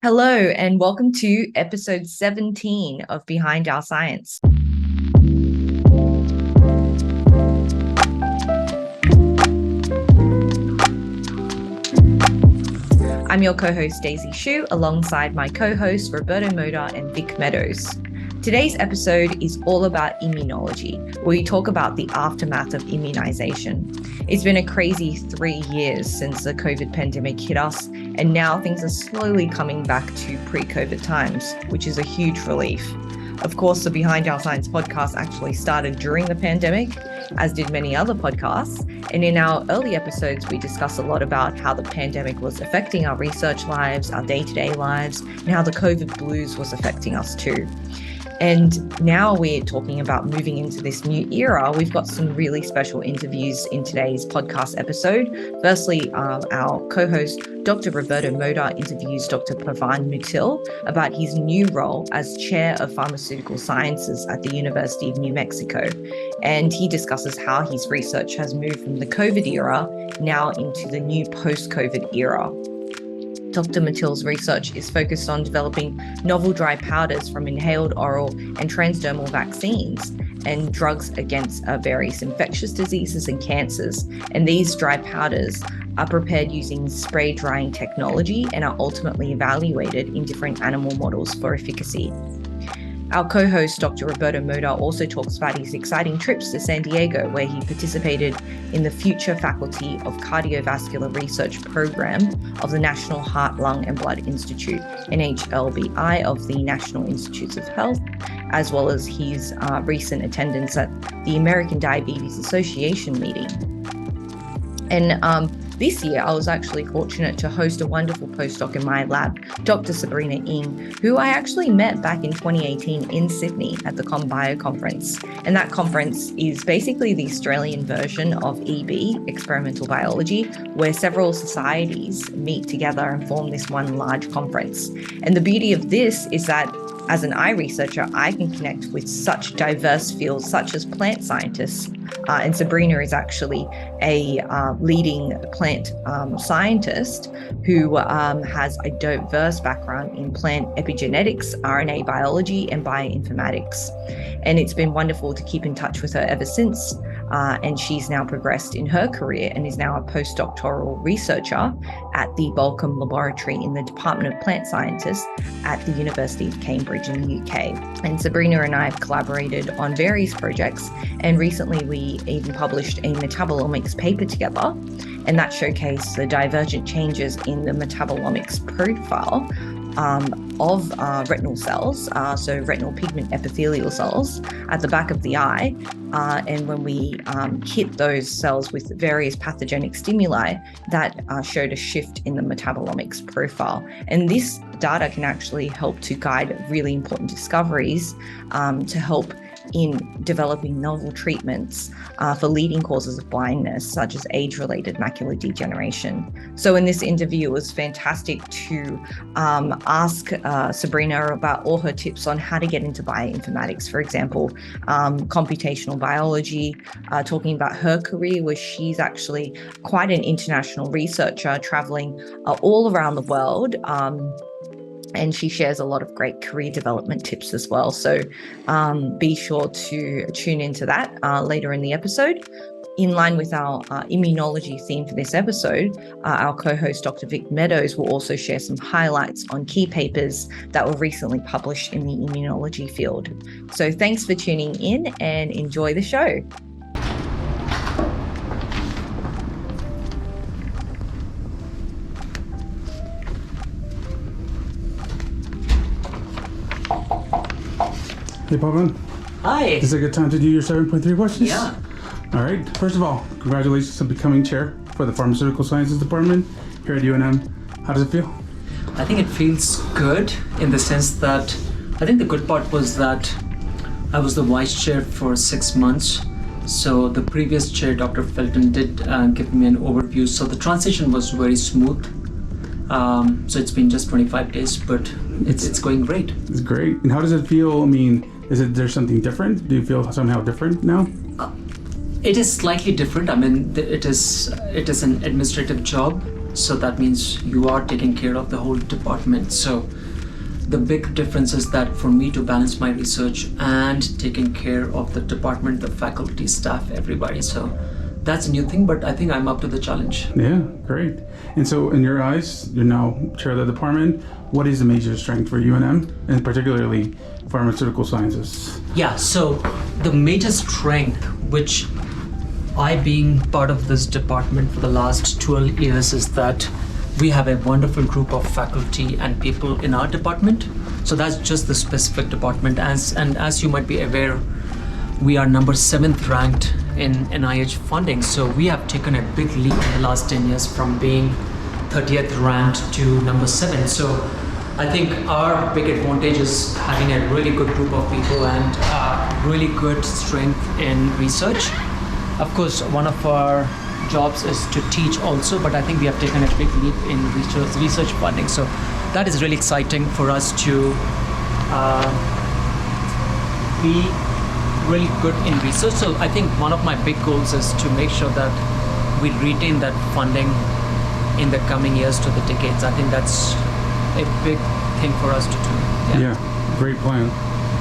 Hello, and welcome to episode 17 of Behind Our Science. I'm your co-host, Daisy Shu, alongside my co-hosts, Roberto Mota and Vik Meadows. Today's episode is all about immunology, where we talk about the aftermath of immunization. It's been a crazy 3 years since the COVID pandemic hit us, and now things are slowly coming back to pre-COVID times, which is a huge relief. Of course, the Behind Our Science podcast actually started during the pandemic, as did many other podcasts. And in our early episodes, we discussed a lot about how the pandemic was affecting our research lives, our day-to-day lives, and how the COVID blues was affecting us too. And now we're talking about moving into this new era. We've got some really special interviews in today's podcast episode. Firstly, our co-host, Dr. Roberto Mota, interviews Dr. Pavan Mutil about his new role as Chair of Pharmaceutical Sciences at the University of New Mexico. And he discusses how his research has moved from the COVID era now into the new post-COVID era. Dr. Mutil's research is focused on developing novel dry powders from inhaled oral and transdermal vaccines and drugs against various infectious diseases and cancers. And these dry powders are prepared using spray drying technology and are ultimately evaluated in different animal models for efficacy. Our co-host, Dr. Roberto Mota, also talks about his exciting trips to San Diego, where he participated in the Future Faculty of Cardiovascular Research program of the National Heart, Lung and Blood Institute, NHLBI, of the National Institutes of Health, as well as his recent attendance at the American Diabetes Association meeting. And this year, I was actually fortunate to host a wonderful postdoc in my lab, Dr. Sabrina Ng, who I actually met back in 2018 in Sydney at the ComBio conference. And that conference is basically the Australian version of EB, Experimental Biology, where several societies meet together and form this one large conference. And the beauty of this is that as an eye researcher, I can connect with such diverse fields, such as plant scientists. And Sabrina is actually a leading plant scientist who has a diverse background in plant epigenetics, RNA biology, and bioinformatics. And it's been wonderful to keep in touch with her ever since. And she's now progressed in her career and is now a postdoctoral researcher at the Balcombe Laboratory in the Department of Plant Sciences at the University of Cambridge in the UK. And Sabrina and I have collaborated on various projects, and recently we even published a metabolomics paper together, and that showcased the divergent changes in the metabolomics profile of retinal cells, so retinal pigment epithelial cells at the back of the eye. And when we hit those cells with various pathogenic stimuli, that showed a shift in the metabolomics profile. And this data can actually help to guide really important discoveries to help in developing novel treatments for leading causes of blindness, such as age-related macular degeneration. So in this interview, it was fantastic to ask Sabrina about all her tips on how to get into bioinformatics, for example, computational biology, talking about her career, where she's actually quite an international researcher, traveling all around the world. And she shares a lot of great career development tips as well. So be sure to tune into that later in the episode. In line with our immunology theme for this episode, our co-host Dr. Vik Meadows will also share some highlights on key papers that were recently published in the immunology field. So thanks for tuning in and enjoy the show. Hey, Pavan. Hi. Is it a good time to do your 7.3 questions? Yeah. All right. First of all, congratulations on becoming chair for the Pharmaceutical Sciences Department here at UNM. How does it feel? I think it feels good in the sense that I think the good part was that I was the vice chair for 6 months. So the previous chair, Dr. Felton, did give me an overview. So the transition was very smooth. So it's been just 25 days, but it's going great. It's great. And how does it feel? I mean, is there something different? Do you feel somehow different now? It is slightly different. I mean, it is an administrative job. So that means you are taking care of the whole department. So the big difference is that for me to balance my research and taking care of the department, the faculty, staff, everybody. So that's a new thing, but I think I'm up to the challenge. Yeah, great. And so in your eyes, you're now chair of the department. What is the major strength for UNM, and particularly pharmaceutical sciences? Yeah, so the major strength, which I being part of this department for the last 12 years, is that we have a wonderful group of faculty and people in our department. So that's just the specific department. As you might be aware, we are number 7th ranked in NIH funding. So we have taken a big leap in the last 10 years from being 30th ranked to number 7. So I think our big advantage is having a really good group of people and really good strength in research. Of course, one of our jobs is to teach also, but I think we have taken a big leap in research funding. So that is really exciting for us to be really good in research. So I think one of my big goals is to make sure that we retain that funding in the coming years to the decades. I think that's a big thing for us to do. Yeah, great plan.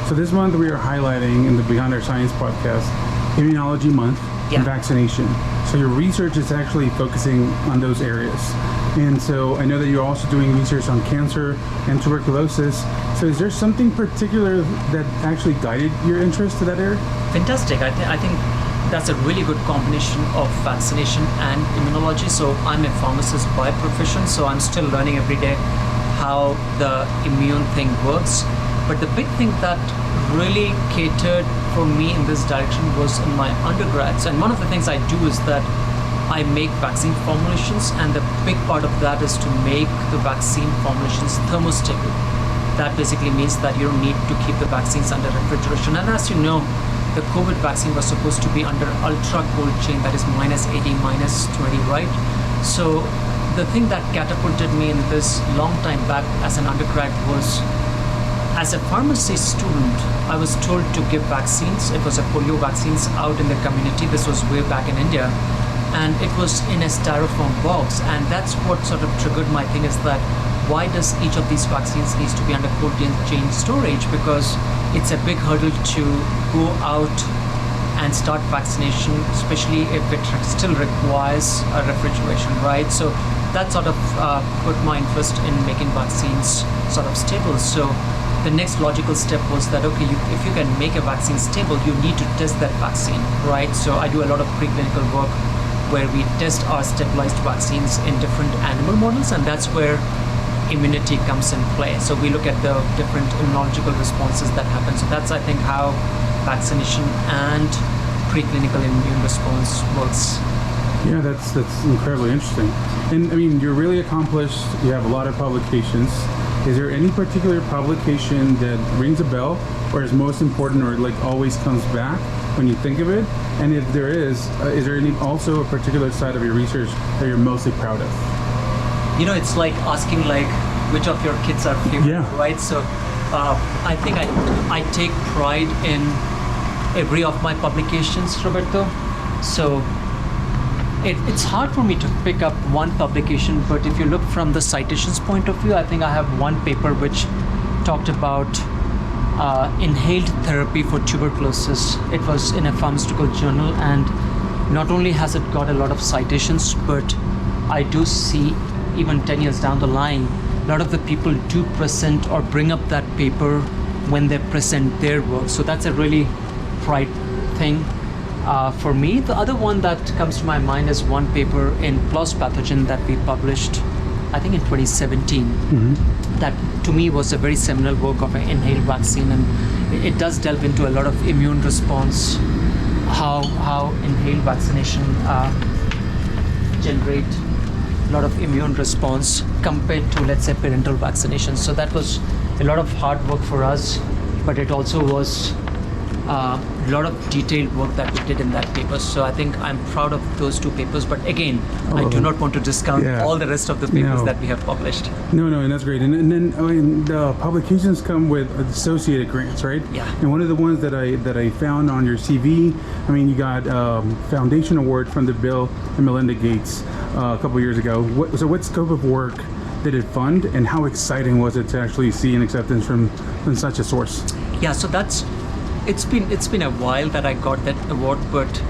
So this month we are highlighting in the Beyond Our Science podcast, Immunology Month and vaccination. So your research is actually focusing on those areas. And so I know that you're also doing research on cancer and tuberculosis. So is there something particular that actually guided your interest to that area? Fantastic. I think that's a really good combination of vaccination and immunology. So I'm a pharmacist by profession, so I'm still learning every day how the immune thing works. But the big thing that really catered for me in this direction was in my undergrads. And one of the things I do is that I make vaccine formulations, and the big part of that is to make the vaccine formulations thermostable. That basically means that you don't need to keep the vaccines under refrigeration. And as you know, the COVID vaccine was supposed to be under ultra cold chain, that is -80, -20, right? So the thing that catapulted me in this long time back as an undergrad was, as a pharmacy student, I was told to give vaccines. It was a polio vaccines out in the community. This was way back in India. And it was in a styrofoam box. And that's what sort of triggered my thing, is that why does each of these vaccines needs to be under cold chain storage? Because it's a big hurdle to go out and start vaccination, especially if it still requires a refrigeration, right? So that sort of put my interest in making vaccines sort of stable. So the next logical step was that, okay, if you can make a vaccine stable, you need to test that vaccine, right? So I do a lot of preclinical work where we test our stabilized vaccines in different animal models, and that's where immunity comes in play. So we look at the different immunological responses that happen. So that's, I think, how vaccination and preclinical immune response works. Yeah, that's incredibly interesting. And I mean, you're really accomplished. You have a lot of publications. Is there any particular publication that rings a bell, or is most important, or like always comes back when you think of it? And if there is there any also a particular side of your research that you're mostly proud of? You know, it's like asking like which of your kids are favorite, right? So I think I take pride in every of my publications, Roberto. So it's hard for me to pick up one publication, but if you look from the citations point of view, I think I have one paper which talked about inhaled therapy for tuberculosis. It was in a pharmaceutical journal, and not only has it got a lot of citations, but I do see even 10 years down the line, a lot of the people do present or bring up that paper when they present their work. So that's a really pride thing. For me, the other one that comes to my mind is one paper in PLOS Pathogen that we published, I think in 2017. That to me was a very seminal work of an inhaled vaccine, and it does delve into a lot of immune response, how inhaled vaccination generate a lot of immune response compared to, let's say, parental vaccination. So that was a lot of hard work for us, but it also was a lot of detailed work that we did in that paper. So I think I'm proud of those 2 papers. But again, I do not want to discount all the rest of the papers that we have published. No, and that's great. And then the publications come with associated grants, right? Yeah. And one of the ones that I found on your CV, I mean, you got Foundation Award from the Bill and Melinda Gates a couple years ago. What scope of work did it fund, and how exciting was it to actually see an acceptance from such a source? Yeah, so it's been a while that I got that award, but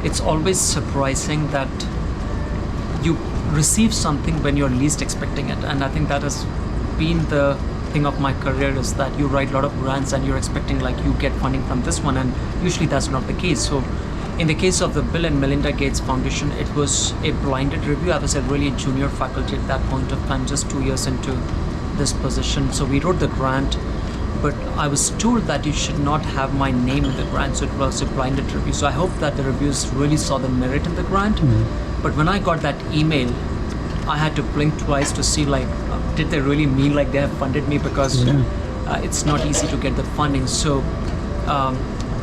it's always surprising that you receive something when you're least expecting it. And I think that has been the thing of my career, is that you write a lot of grants and you're expecting like you get funding from this one, and usually that's not the case. So in the case of the Bill and Melinda Gates Foundation, it was a blinded review. I was a really junior faculty at that point of time, just 2 years into this position. So we wrote the grant, but I was told that you should not have my name in the grant, so it was a blinded review. So I hope that the reviewers really saw the merit in the grant. But when I got that email, I had to blink twice to see like, did they really mean like they have funded me? Because it's not easy to get the funding. So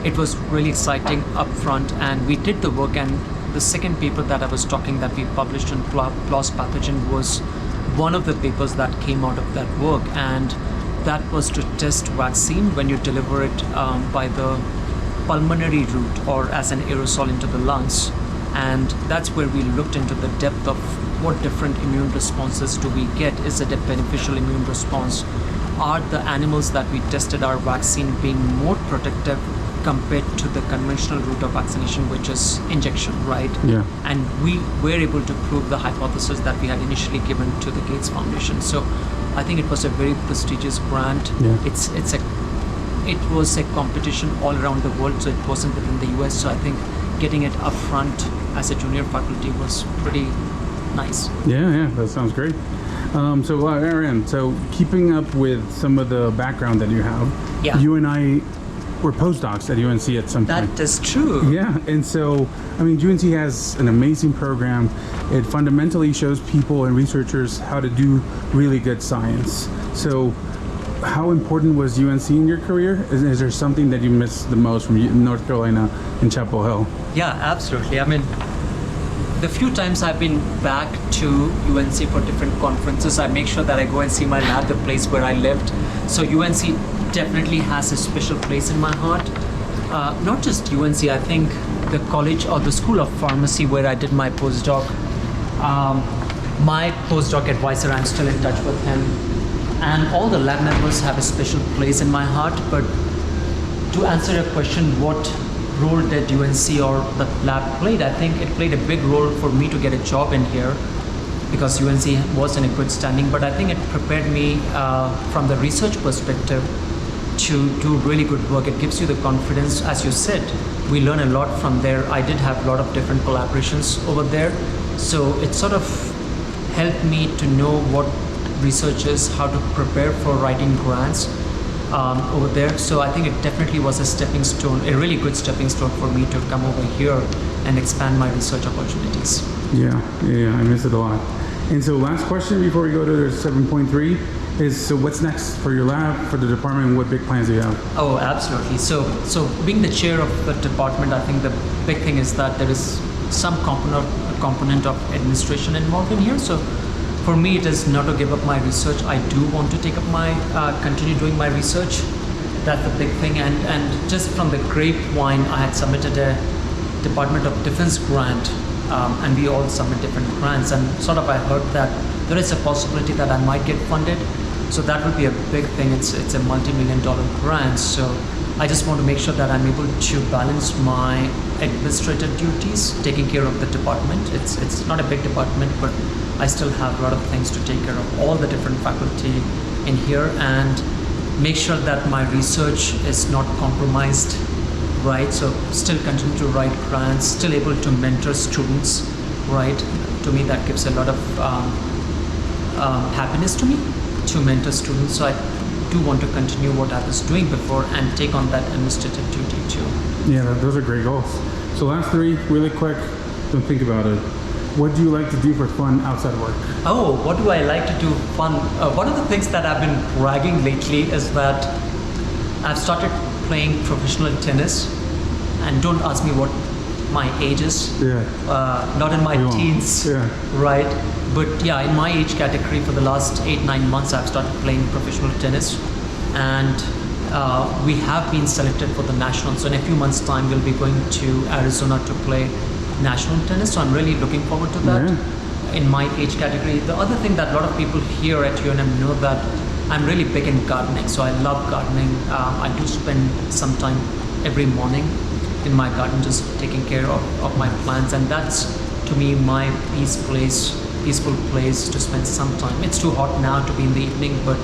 it was really exciting up front, and we did the work. And the second paper that I was talking that we published in PLOS Pathogen was one of the papers that came out of that work, and that was to test vaccine when you deliver it by the pulmonary route or as an aerosol into the lungs. And that's where we looked into the depth of what different immune responses do we get. Is it a beneficial immune response? Are the animals that we tested our vaccine being more protective compared to the conventional route of vaccination, which is injection, right? Yeah. And we were able to prove the hypothesis that we had initially given to the Gates Foundation. So I think it was a very prestigious grant. Yeah. It was a competition all around the world, so it wasn't within the US. So I think getting it up front as a junior faculty was pretty nice. Yeah, that sounds great. So Aaron, so keeping up with some of the background that you have, you and I were postdocs at UNC at some point. That is true. Yeah, and so, I mean, UNC has an amazing program. It fundamentally shows people and researchers how to do really good science. So how important was UNC in your career? Is there something that you miss the most from North Carolina and Chapel Hill? Yeah, absolutely. I mean, the few times I've been back to UNC for different conferences, I make sure that I go and see my lab, the place where I lived. So UNC definitely has a special place in my heart. Not just UNC, I think the college or the School of Pharmacy where I did my postdoc. My postdoc advisor, I'm still in touch with him. And all the lab members have a special place in my heart. But to answer your question, what role did UNC or the lab played? I think it played a big role for me to get a job in here, because UNC was in a good standing. But I think it prepared me from the research perspective to do really good work. It gives you the confidence, as you said. We learn a lot from there. I did have a lot of different collaborations over there. So it sort of helped me to know what research is, how to prepare for writing grants over there. So I think it definitely was a stepping stone, a really good stepping stone for me to come over here and expand my research opportunities. Yeah, I miss it a lot. And so last question before we go to 7.3 is, so what's next for your lab, for the department? What big plans do you have? Oh, absolutely. So being the chair of the department, I think the big thing is that there is some component of administration involved in here. So for me, it is not to give up my research. I do want to take up continue doing my research. That's the big thing. And just from the grapevine, I had submitted a Department of Defense grant, and we all submit different grants. And sort of I heard that there is a possibility that I might get funded. So that would be a big thing. It's a multi-million-dollar grant. So I just want to make sure that I'm able to balance my administrative duties, taking care of the department. It's not a big department, but I still have a lot of things to take care of, all the different faculty in here, and make sure that my research is not compromised, right? So still continue to write grants, still able to mentor students, right? To me, that gives a lot of happiness to me, to mentor students. So I do want to continue what I was doing before and take on that administrative duty too. Yeah, those are great goals. So last three, really quick, don't think about it. What do you like to do for fun outside work? Oh, what do I like to do fun? One of the things that I've been bragging lately is that I've started playing professional tennis, and don't ask me what my age is. Not in my teens, right? But yeah, in my age category, for the last 8-9 months, I've started playing professional tennis, and we have been selected for the national. So in a few months' time, we'll be going to Arizona to play national tennis. So I'm really looking forward to that. In my age category. The other thing that a lot of people here at UNM know that I'm really big in gardening. So I love gardening. I do spend some time every morning in my garden just taking care of my plants, and that's to me my peaceful place to spend some time. It's too hot now to be in the evening, but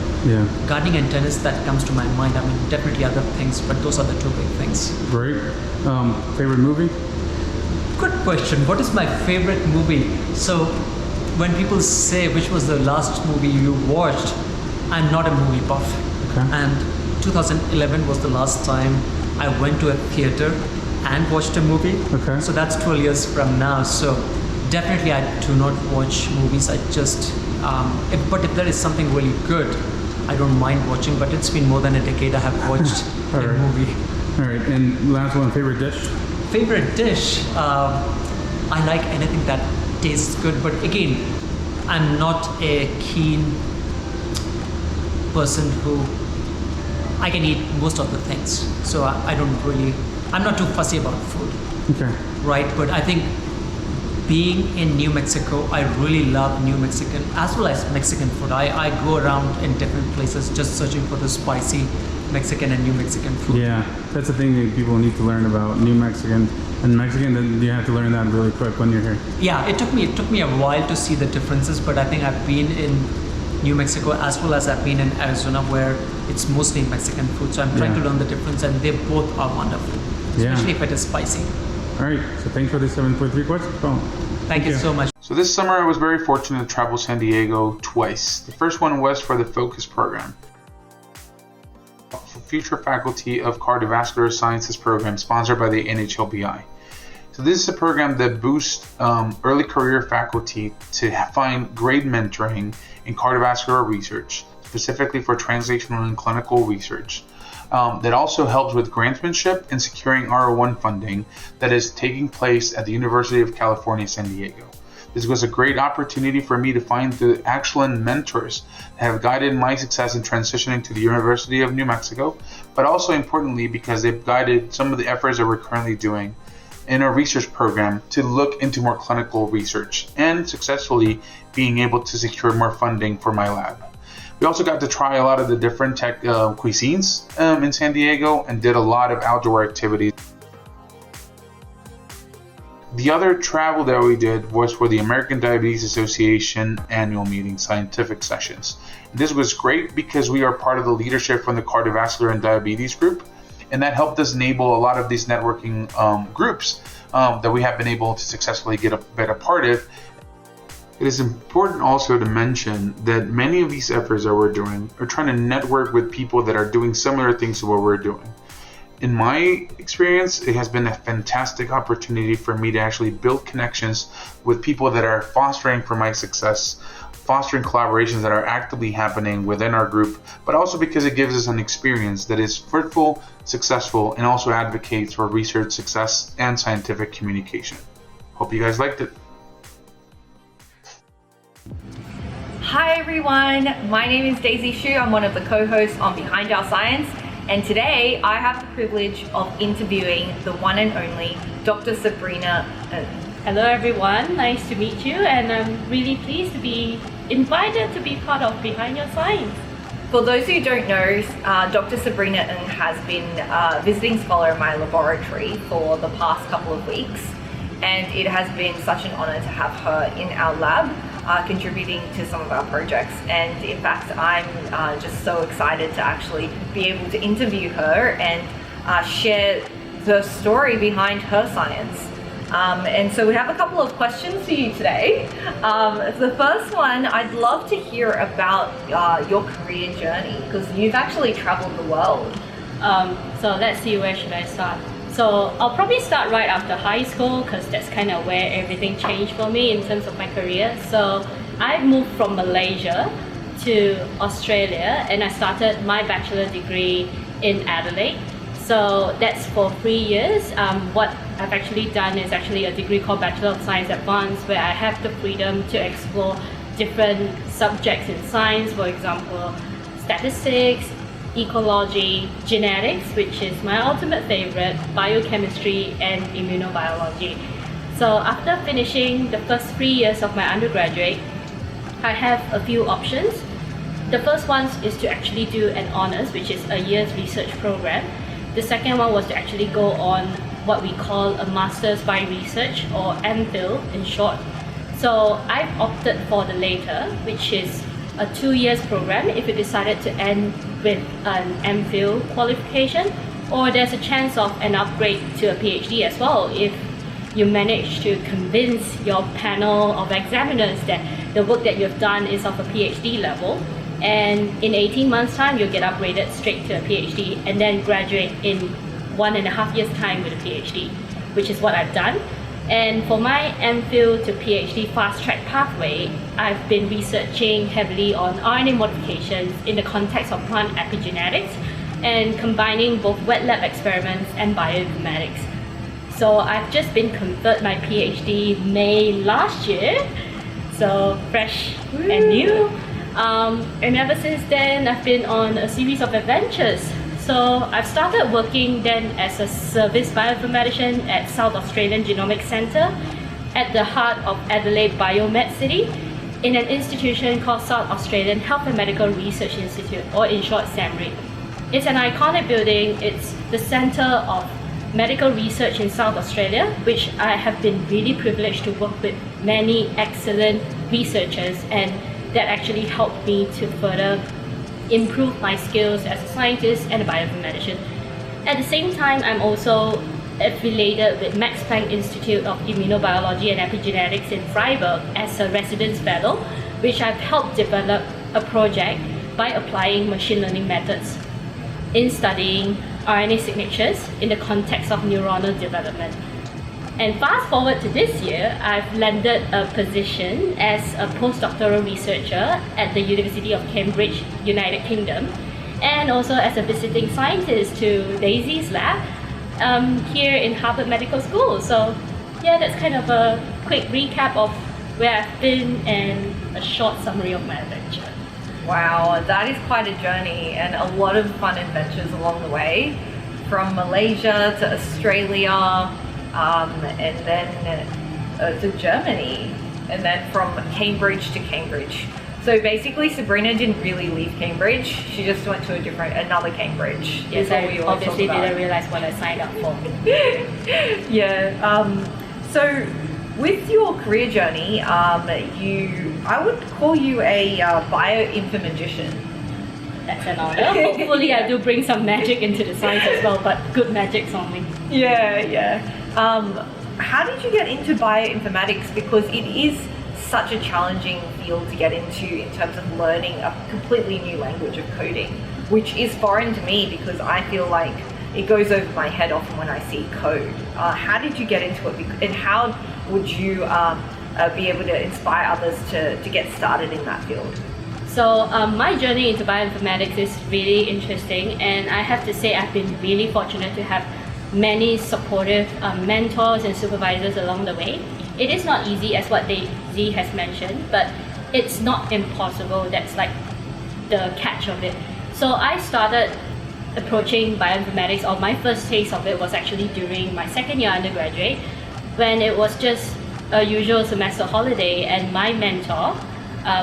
gardening and tennis, that comes to my mind. I mean, definitely other things, but those are the two big things. Great. Favorite movie? Good question. What is my favorite movie? So when people say which was the last movie you watched, I'm not a movie buff. And 2011 was the last time I went to a theater and watched a movie. So that's 12 years from now. So definitely I do not watch movies. I just, if there is something really good, I don't mind watching, but it's been more than a decade I have watched a movie. All right, and last one, favorite dish? Favorite dish? I like anything that tastes good, but again, I'm not a keen person who I can eat most of the things, so I'm not too fussy about food. Right? But I think being in New Mexico, I really love New Mexican as well as Mexican food. I go around in different places just searching for the spicy Mexican and New Mexican food. Yeah, that's the thing that people need to learn about New Mexican and Mexican. Then you have to learn that really quick when you're here. Yeah, it took me a while to see the differences, but I think I've been in New Mexico as well as I've been in Arizona, where it's mostly Mexican food. So I'm trying to learn the difference, and they both are wonderful, especially if it is spicy. All right, so thanks for the 7.3 questions. Thank you so much. So this summer I was very fortunate to travel San Diego twice. The first one was for the Focus program, future faculty of Cardiovascular Sciences program sponsored by the NHLBI. So this is a program that boosts early career faculty to find great mentoring in cardiovascular research, specifically for translational and clinical research. That also helps with grantsmanship and securing R01 funding that is taking place at the University of California, San Diego. This was a great opportunity for me to find the excellent mentors that have guided my success in transitioning to the University of New Mexico, but also importantly because they've guided some of the efforts that we're currently doing in our research program to look into more clinical research and successfully being able to secure more funding for my lab. We also got to try a lot of the different tech cuisines in San Diego and did a lot of outdoor activities. The other travel that we did was for the American Diabetes Association annual meeting scientific sessions. This was great because we are part of the leadership from the Cardiovascular and Diabetes group, and that helped us enable a lot of these networking groups that we have been able to successfully get a part of. It is important also to mention that many of these efforts that we're doing are trying to network with people that are doing similar things to what we're doing. In my experience, it has been a fantastic opportunity for me to actually build connections with people that are fostering for my success, fostering collaborations that are actively happening within our group, but also because it gives us an experience that is fruitful, successful, and also advocates for research success and scientific communication. Hope you guys liked it. Hi everyone, my name is Daisy Shu. I'm one of the co-hosts on Behind Our Science, and today I have the privilege of interviewing the one and only Dr. Sabrina Ng. Hello everyone, nice to meet you, and I'm really pleased to be invited to be part of Behind Your Science. For those who don't know, Dr. Sabrina Ng has been a visiting scholar in my laboratory for the past couple of weeks, and it has been such an honor to have her in our lab contributing to some of our projects. And in fact, I'm just so excited to actually be able to interview her and share the story behind her science. And so we have a couple of questions for you today. The first one, I'd love to hear about your career journey, because you've actually traveled the world. So let's see, where should I start? So I'll probably start right after high school, because that's kind of where everything changed for me in terms of my career. So I moved from Malaysia to Australia, and I started my bachelor degree in Adelaide. So that's for 3 years. What I've actually done is actually a degree called Bachelor of Science Advanced, where I have the freedom to explore different subjects in science, for example, statistics, ecology, genetics, which is my ultimate favorite, biochemistry, and immunobiology. So after finishing the first 3 years of my undergraduate, I have a few options. The first one is to actually do an honors, which is a year's research program. The second one was to actually go on what we call a Master's by Research, or MPhil in short. So I've opted for the later, which is a 2 years program if you decided to end with an MPhil qualification, or there's a chance of an upgrade to a PhD as well if you manage to convince your panel of examiners that the work that you've done is of a PhD level. And in 18 months time, you'll get upgraded straight to a PhD and then graduate in 1.5 years time with a PhD, which is what I've done. And for my MPhil to PhD fast track pathway, I've been researching heavily on RNA modifications in the context of plant epigenetics and combining both wet lab experiments and bioinformatics. So I've just been conferred my PhD May last year, so fresh and new. And ever since then, I've been on a series of adventures. So I've started working then as a service bioinformatician at South Australian Genomics Centre at the heart of Adelaide Biomed City in an institution called South Australian Health and Medical Research Institute, or in short, SAMRIC. It's an iconic building. It's the centre of medical research in South Australia, which I have been really privileged to work with many excellent researchers, and that actually helped me to further improve my skills as a scientist and a bioinformatician. At the same time, I'm also affiliated with Max Planck Institute of Immunobiology and Epigenetics in Freiburg as a residence fellow, which I've helped develop a project by applying machine learning methods in studying RNA signatures in the context of neuronal development. And fast forward to this year, I've landed a position as a postdoctoral researcher at the University of Cambridge, United Kingdom, and also as a visiting scientist to Daisy's lab here in Harvard Medical School. So yeah, that's kind of a quick recap of where I've been and a short summary of my adventure. Wow, that is quite a journey and a lot of fun adventures along the way, from Malaysia to Australia, and then to Germany, and then from Cambridge to Cambridge. So basically, Sabrina didn't really leave Cambridge. She just went to another Cambridge. Yes, I obviously didn't realize what I signed up for. Yeah. So with your career journey, I would call you a bioinformatician. That's an honor. Hopefully I do bring some magic into the science as well, but good magics only. Yeah. How did you get into bioinformatics? Because it is such a challenging field to get into in terms of learning a completely new language of coding, which is foreign to me because I feel like it goes over my head often when I see code. How did you get into it, and how would you be able to inspire others to get started in that field? So my journey into bioinformatics is really interesting, and I have to say I've been really fortunate to have many supportive mentors and supervisors along the way. It is not easy, as what Z has mentioned, but it's not impossible. That's like the catch of it. So I started approaching bioinformatics, or my first taste of it was actually during my second year undergraduate, when it was just a usual semester holiday, and my mentor,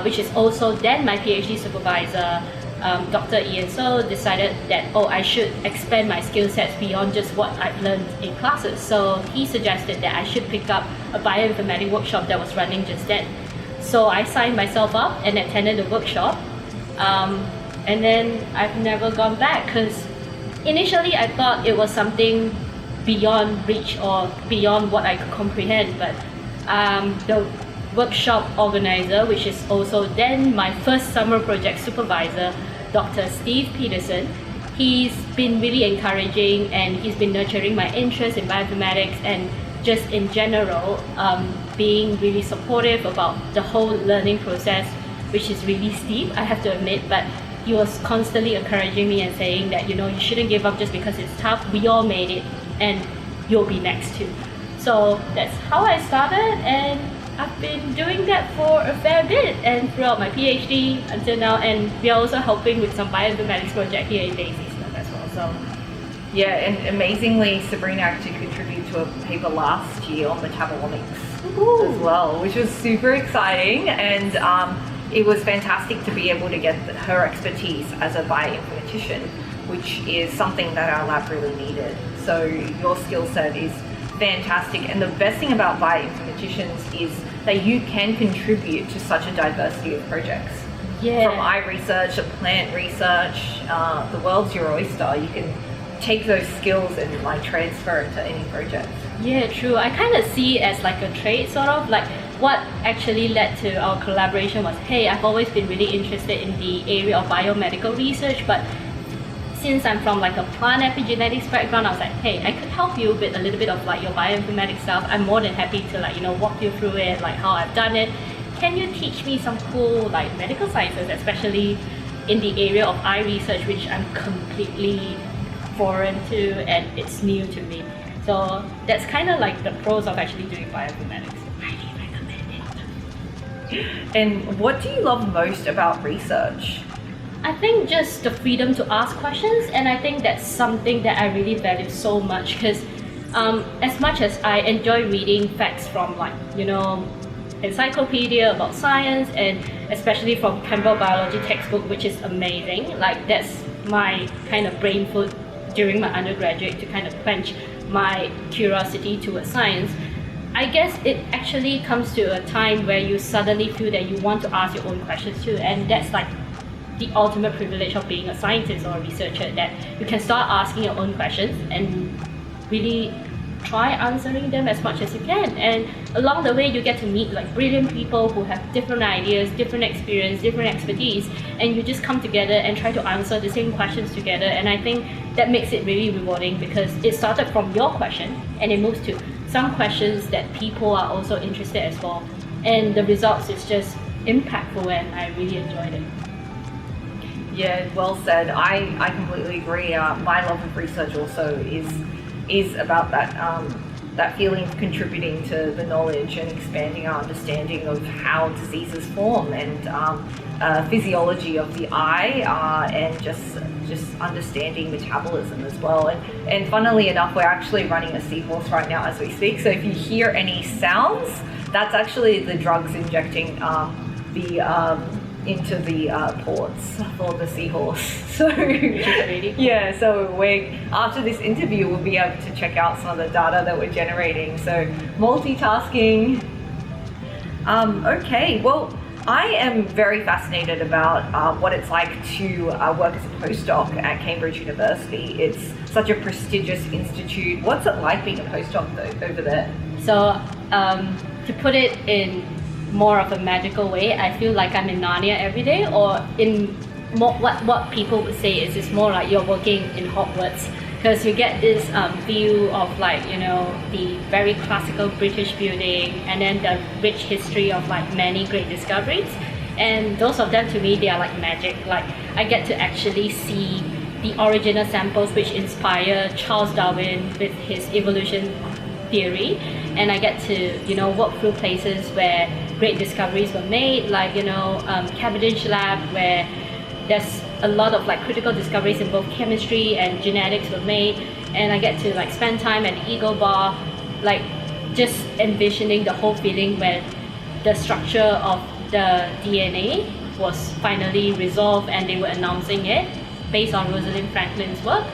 which is also then my PhD supervisor, Dr. Ian So, decided that I should expand my skill sets beyond just what I've learned in classes. So he suggested that I should pick up a bioinformatics workshop that was running just then. So I signed myself up and attended the workshop, and then I've never gone back, because initially I thought it was something beyond reach or beyond what I could comprehend, but the workshop organizer, which is also then my first summer project supervisor, Dr. Steve Peterson, he's been really encouraging, and he's been nurturing my interest in bioinformatics, and just in general being really supportive about the whole learning process, which is really steep, I have to admit, but he was constantly encouraging me and saying that, you shouldn't give up just because it's tough. We all made it, and you'll be next too. So that's how I started, and I've been doing that for a fair bit, and throughout my PhD until now, and we are also helping with some bioinformatics project here in Daisy's lab as well. So yeah, and amazingly, Sabrina actually contributed to a paper last year on metabolomics as well, which was super exciting, and it was fantastic to be able to get her expertise as a bioinformatician, which is something that our lab really needed. So your skill set is fantastic, and the best thing about bioinformaticians is that you can contribute to such a diversity of projects. Yeah. From eye research to plant research, the world's your oyster. You can take those skills and like transfer it to any project. Yeah, true. I kind of see it as like a trait, sort of like what actually led to our collaboration was, hey, I've always been really interested in the area of biomedical research, but since I'm from like a plant epigenetics background, I was like, hey, I could help you with a little bit of like your bioinformatics stuff. I'm more than happy to like, walk you through it, like how I've done it. Can you teach me some cool like medical sciences, especially in the area of eye research, which I'm completely foreign to and it's new to me. So that's kind of like the pros of actually doing bioinformatics. Highly recommend it. And what do you love most about research? I think just the freedom to ask questions, and I think that's something that I really value so much, because as much as I enjoy reading facts from like, encyclopedia about science, and especially from chemical biology textbook, which is amazing, like that's my kind of brain food during my undergraduate to kind of quench my curiosity towards science. I guess it actually comes to a time where you suddenly feel that you want to ask your own questions too, and that's like the ultimate privilege of being a scientist or a researcher, that you can start asking your own questions and really try answering them as much as you can. And along the way, you get to meet like brilliant people who have different ideas, different experience, different expertise, and you just come together and try to answer the same questions together. And I think that makes it really rewarding, because it started from your question and it moves to some questions that people are also interested as well. And the results is just impactful, and I really enjoyed it. Yeah, well said. I completely agree. My love of research also is about that feeling of contributing to the knowledge and expanding our understanding of how diseases form, and physiology of the eye, and just understanding metabolism as well. And funnily enough, we're actually running a seahorse right now as we speak. So if you hear any sounds, that's actually the drugs injecting into the ports for the seahorse. So yeah, so after this interview, we'll be able to check out some of the data that we're generating. So multitasking. Okay, well, I am very fascinated about what it's like to work as a postdoc at Cambridge University. It's such a prestigious institute. What's it like being a postdoc over there? So to put it in more of a magical way, I feel like I'm in Narnia every day, or in more, what people would say is it's more like you're working in Hogwarts, because you get this view of like, the very classical British building, and then the rich history of like many great discoveries, and those of them to me, they are like magic. Like I get to actually see the original samples which inspire Charles Darwin with his evolution theory, and I get to walk through places where great discoveries were made, like Cavendish lab, where there's a lot of like critical discoveries in both chemistry and genetics were made, and I get to like spend time at the Eagle Bar, like just envisioning the whole feeling where the structure of the DNA was finally resolved and they were announcing it based on Rosalind Franklin's work.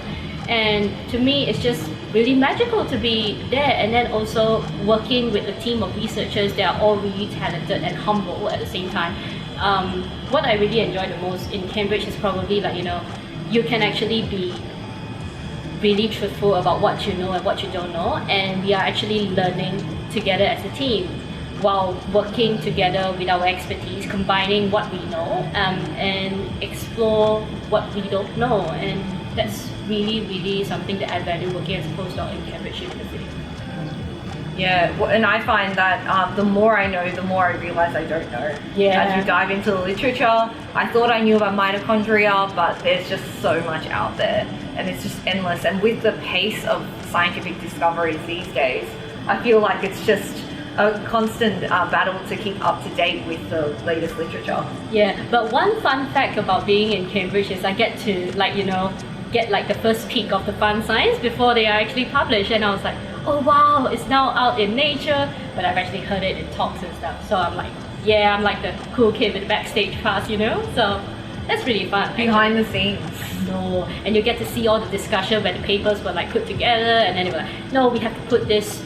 And to me, it's just really magical to be there, and then also working with a team of researchers that are all really talented and humble at the same time. What I really enjoy the most in Cambridge is probably like, you can actually be really truthful about what you know and what you don't know, and we are actually learning together as a team while working together with our expertise, combining what we know, and explore what we don't know. And that's really, really something that I value working as a postdoc in Cambridge University. Yeah, well, and I find that the more I know, the more I realize I don't know. Yeah. As you dive into the literature, I thought I knew about mitochondria, but there's just so much out there, and it's just endless. And with the pace of scientific discoveries these days, I feel like it's just a constant battle to keep up to date with the latest literature. Yeah, but one fun fact about being in Cambridge is I get to get like the first peek of the fun science before they are actually published, and I was like, oh wow, it's now out in Nature, but I've actually heard it in talks and stuff. So I'm like, yeah, I'm like the cool kid with the backstage pass, So that's really fun. Behind the scenes. No, and you get to see all the discussion when the papers were like put together, and then they were like, no, we have to put this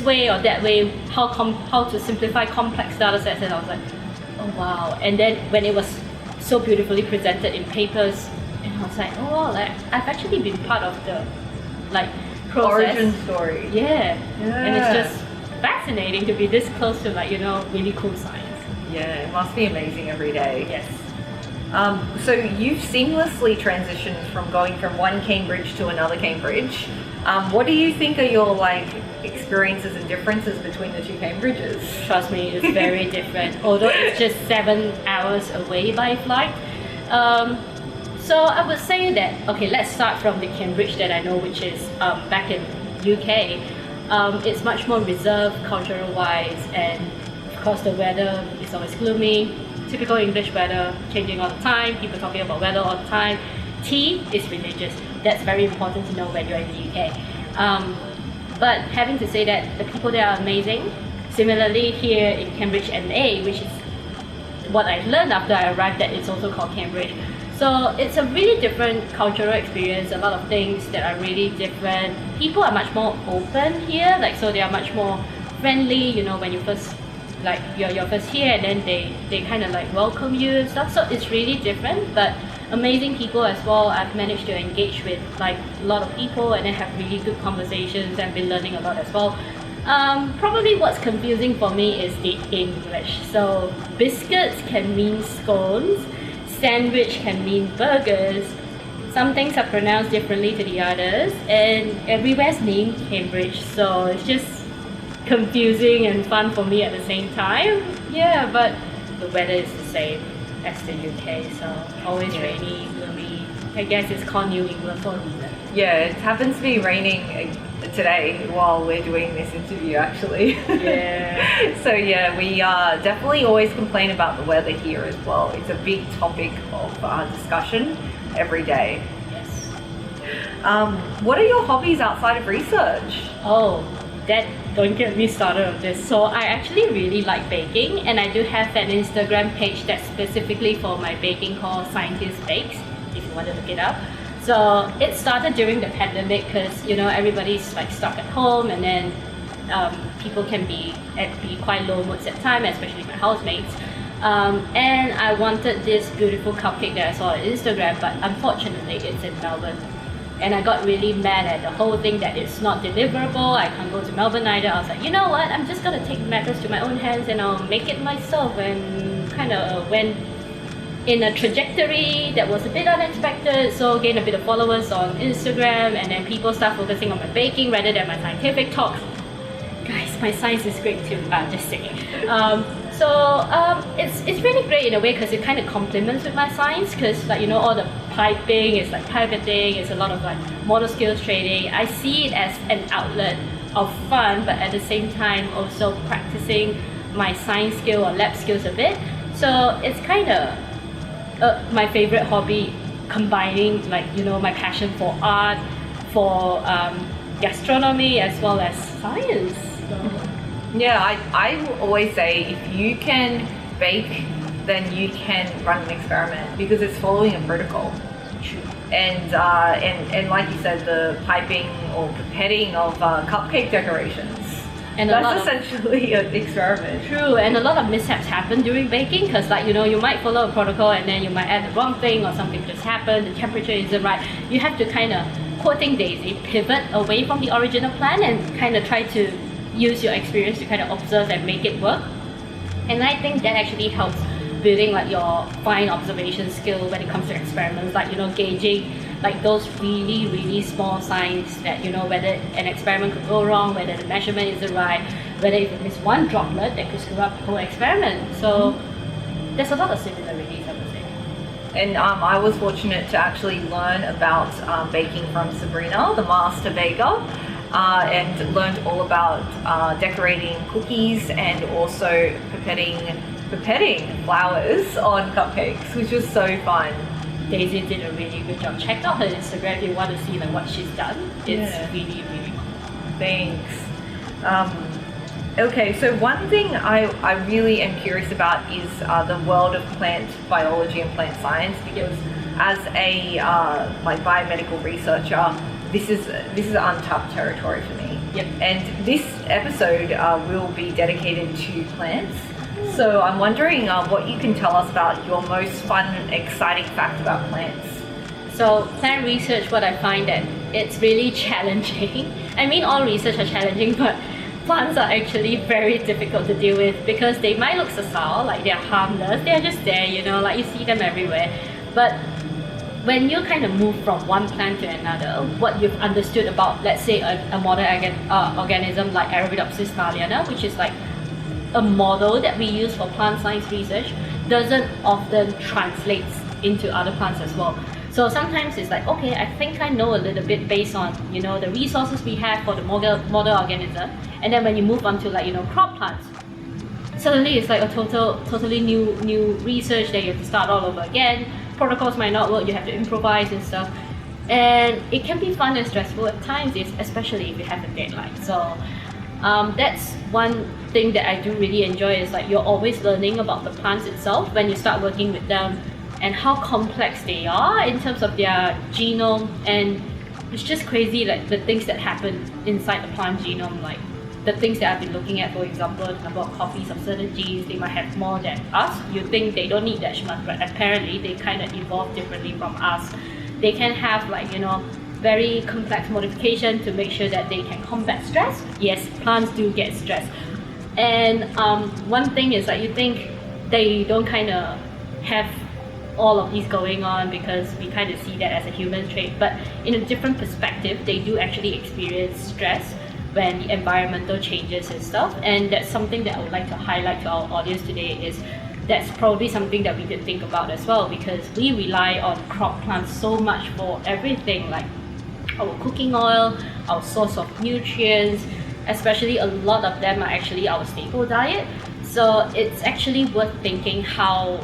way or that way, how to simplify complex data sets, and I was like, oh wow. And then when it was so beautifully presented in papers, and I was like, oh wow, like I've actually been part of the process. Origin story. Yeah. And it's just fascinating to be this close to really cool science. Yeah, it must be amazing every day. Yes. So you've seamlessly transitioned from going from one Cambridge to another Cambridge. What do you think are your experiences and differences between the two Cambridges? Trust me, it's very different. Although it's just 7 hours away by flight. So I would say that, okay, let's start from the Cambridge that I know, which is back in UK. It's much more reserved cultural-wise, and of course the weather is always gloomy. Typical English weather, changing all the time, people talking about weather all the time. Tea is religious. That's very important to know when you're in the UK. But having to say that, the people there are amazing. Similarly, here in Cambridge MA, which is what I learned after I arrived, that it's also called Cambridge. So it's a really different cultural experience, a lot of things that are really different. People are much more open here, so they are much more friendly, when you first, you're first here, and then they kind of welcome you and stuff. So it's really different, but amazing people as well. I've managed to engage with a lot of people and then have really good conversations and been learning a lot as well. Probably what's confusing for me is the English. So biscuits can mean scones, sandwich can mean burgers. Some things are pronounced differently to the others, and everywhere's named Cambridge, so it's just confusing and fun for me at the same time. Yeah, but the weather is the same as the UK, so always rainy, gloomy. I guess it's called New England for a reason. Yeah, it happens to be raining today while we're doing this interview, actually. Yeah. So yeah, we definitely always complain about the weather here as well. It's a big topic of discussion every day. Yes. What are your hobbies outside of research? Oh, don't get me started on this. So I actually really like baking, and I do have an Instagram page that's specifically for my baking called Scientist Bakes, if you want to look it up. So it started during the pandemic because everybody's stuck at home, and then people can be quite low moods at time, especially my housemates. And I wanted this beautiful cupcake that I saw on Instagram, but unfortunately it's in Melbourne. And I got really mad at the whole thing that it's not deliverable. I can't go to Melbourne either. I was like, you know what? I'm just gonna take matters to my own hands and I'll make it myself. And kind of went in a trajectory that was a bit unexpected. So gained a bit of followers on Instagram, and then people start focusing on my baking rather than my scientific talks. Guys, my science is great too. Just saying. It's really great in a way because it kind of complements with my science, because all the piping is pipetting, it's a lot of motor skills training. I see it as an outlet of fun, but at the same time also practicing my science skill or lab skills a bit. So it's kind of my favorite hobby, combining my passion for art, for gastronomy as well as science. So. Yeah, I will always say if you can bake, then you can run an experiment because it's following a protocol. True. And like you said, the piping or pipetting of cupcake decorations. And that's essentially an experiment. True, and a lot of mishaps happen during baking because you might follow a protocol and then you might add the wrong thing or something just happened, the temperature isn't right. You have to kind of, quoting Daisy, pivot away from the original plan and kind of try to use your experience to kind of observe and make it work. And I think that actually helps building your fine observation skill when it comes to experiments, gauging like those really, really small signs that, whether an experiment could go wrong, whether the measurement isn't right, whether if you miss one droplet, that could screw up the whole experiment. So there's a lot of similarities, I would say. And I was fortunate to actually learn about baking from Sabrina, the master baker, and learned all about decorating cookies and also pipetting flowers on cupcakes, which was so fun. Daisy did a really good job. Check out her Instagram if you want to see what she's done. It's really, really cool. Thanks. Okay, so one thing I really am curious about is the world of plant biology and plant science, because as a biomedical researcher, this is untapped territory for me. Yep. And this episode will be dedicated to plants. So I'm wondering what you can tell us about your most fun, exciting fact about plants. So plant research, what I find that it's really challenging. I mean, all research are challenging, but plants are actually very difficult to deal with because they might look docile, like they're harmless, they're just there, like you see them everywhere. But when you kind of move from one plant to another, what you've understood about, let's say, a model organism like Arabidopsis thaliana, which is like a model that we use for plant science research, doesn't often translate into other plants as well. So sometimes it's like, okay, I think I know a little bit based on, the resources we have for the model organism. And then when you move on to crop plants, suddenly it's like a totally new research that you have to start all over again. Protocols might not work, you have to improvise and stuff. And it can be fun and stressful at times, especially if you have a deadline. So that's one thing that I do really enjoy, is like you're always learning about the plants itself when you start working with them, and how complex they are in terms of their genome. And it's just crazy, like the things that happen inside the plant genome, like the things that I've been looking at, for example, the number of copies of certain genes. They might have more than us. You think they don't need that much, but apparently they kind of evolve differently from us. They can have very complex modification to make sure that they can combat stress. Yes, plants do get stressed. And one thing is that you think they don't kind of have all of these going on because we kind of see that as a human trait, but in a different perspective, they do actually experience stress when the environmental changes and stuff. And that's something that I would like to highlight to our audience today, is that's probably something that we could think about as well, because we rely on crop plants so much for everything, like our cooking oil, our source of nutrients, especially a lot of them are actually our staple diet. So it's actually worth thinking how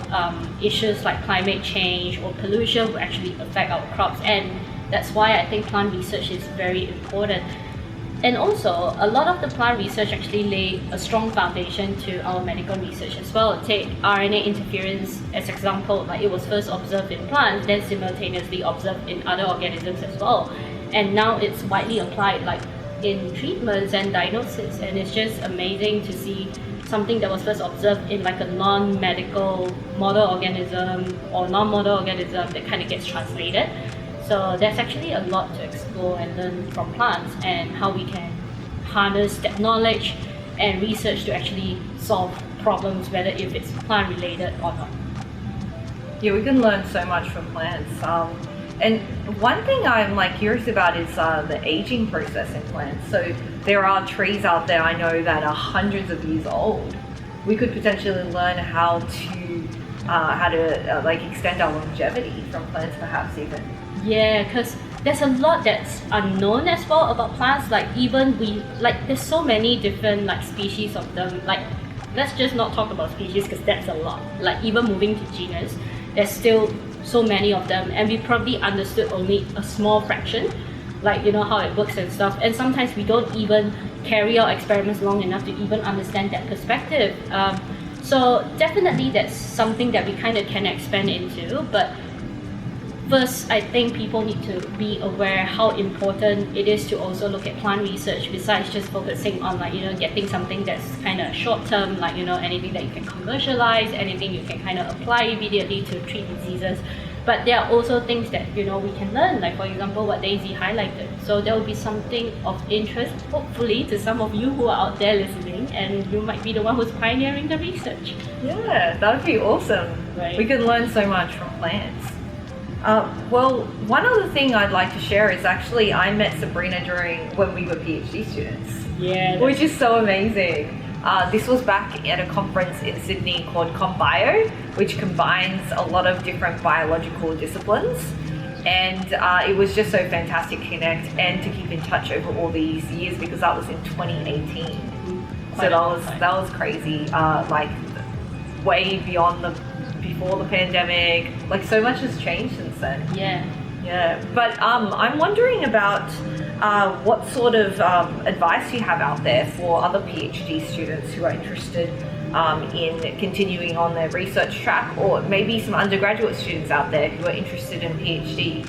issues like climate change or pollution will actually affect our crops, and that's why I think plant research is very important. And also, a lot of the plant research actually lay a strong foundation to our medical research as well. Take RNA interference as example, like it was first observed in plants, then simultaneously observed in other organisms as well. And now it's widely applied like in treatments and diagnosis, and it's just amazing to see something that was first observed in like a non-medical model organism or non-model organism that kind of gets translated. So there's actually a lot to explore and learn from plants, and how we can harness that knowledge and research to actually solve problems, whether if it's plant related or not. Yeah, we can learn so much from plants. And one thing I'm curious about is the aging process in plants. So there are trees out there I know that are hundreds of years old. We could potentially learn how to extend our longevity from plants, perhaps even. Yeah, because there's a lot that's unknown as well about plants. There's so many different species of them. Let's just not talk about species because that's a lot. Even moving to genus, there's still so many of them, and we probably understood only a small fraction, how it works and stuff. And sometimes we don't even carry out experiments long enough to even understand that perspective. So definitely that's something that we kind of can expand into. But first, I think people need to be aware how important it is to also look at plant research, besides just focusing on getting something that's kind of short term, anything that you can commercialize, anything you can kind of apply immediately to treat diseases. But there are also things that we can learn, for example what Daisy highlighted. So there will be something of interest, hopefully, to some of you who are out there listening, and you might be the one who's pioneering the research. Yeah, that would be awesome. Right. We could learn so much from plants. Well, one other thing I'd like to share is actually I met Sabrina when we were PhD students. Yeah. Which is so amazing. This was back at a conference in Sydney called ComBio, which combines a lot of different biological disciplines. And it was just so fantastic to connect and to keep in touch over all these years, because that was in 2018. So that was crazy. Like way beyond before the pandemic. Like so much has changed since then. Yeah. But I'm wondering about what sort of advice you have out there for other PhD students who are interested in continuing on their research track, or maybe some undergraduate students out there who are interested in PhD.